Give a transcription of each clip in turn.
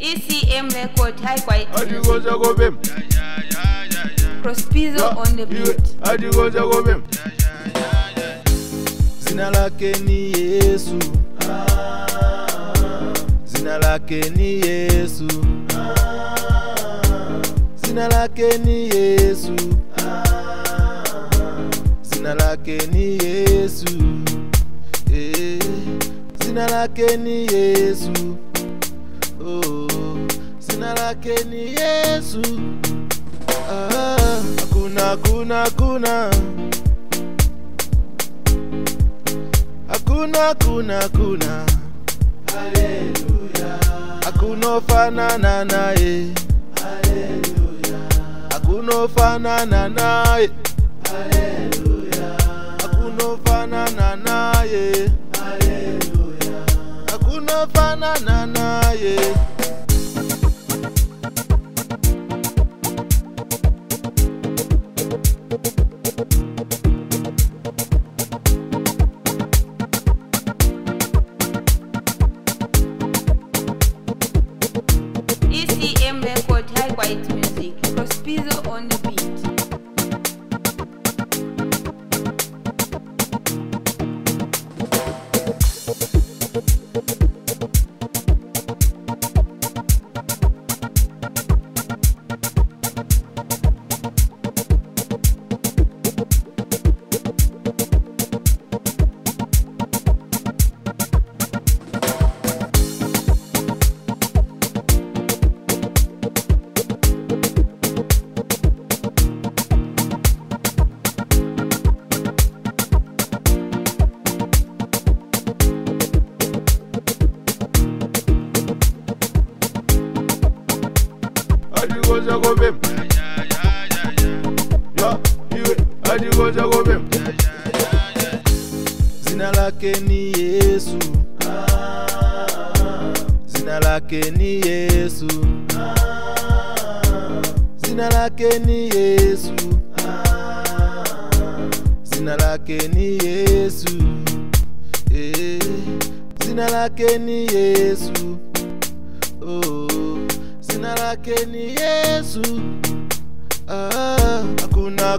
ECM record high quality. Adigoza go bim. Prospizo on the beat. Adigoza go bim. Zina lake ni Yesu. Zina lake ni Yesu. Zina lake ni Yesu. Zina lake ni Yesu. Zina lake ni Yesu. Oh, zina lake ni Yesu. Hakuna Hallelujah. Hakuna fanana naye. Hallelujah. Hakuna fanana naye. Hallelujah. Hakuna fanana naye. Hallelujah. Hakuna fanana naye. ECM record high quality music. Prospizo on the beat. Adigoza go bim. Adigoza go bim. Zina lake ni Yesu. Zina lake ni Yesu. Zina lake ni Yesu. Zina lake ni Yesu. Zina lake ni Yesu. Oh, zina lake ni Yesu. Hakuna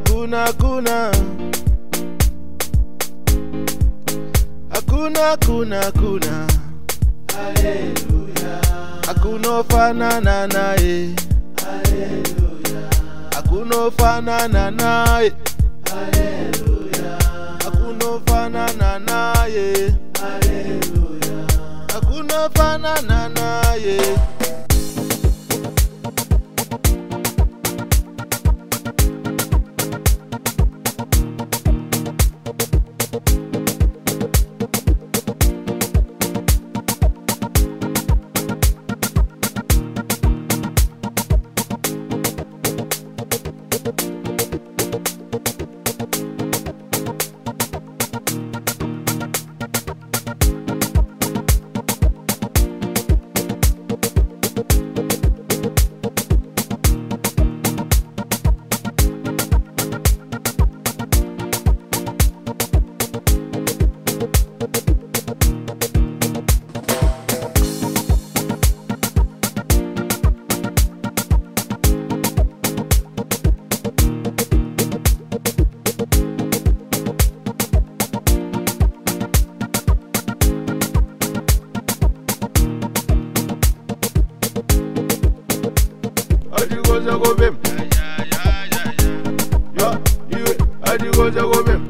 Hallelujah. Hakuna fanana naye. Hallelujah. Hakuna fanana naye. Hallelujah. Hakuna fanana naye. Hallelujah. Hakuna fanana naye. Adigoza go bim. Adigoza go bim.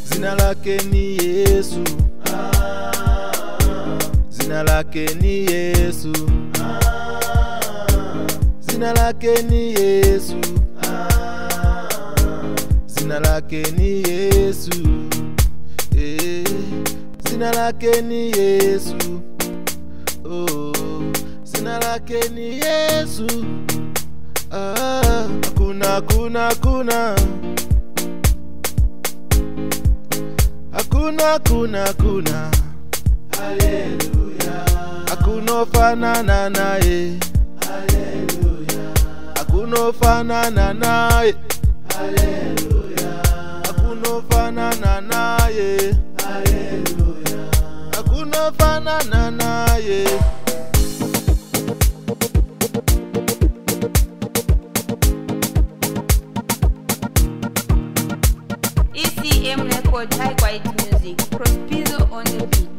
Zina lake ni Yesu. Zina lake ni Yesu. Zina lake ni Yesu. Zina lake ni Yesu. Zina lake ni Yesu. Oh, zina lake ni Yesu. Hakuna Hallelujah. Hakuna fanana naye. Hallelujah. Hakuna fanana naye. Hallelujah. Hakuna fanana naye. Hallelujah. Hakuna fanana naye. the beat.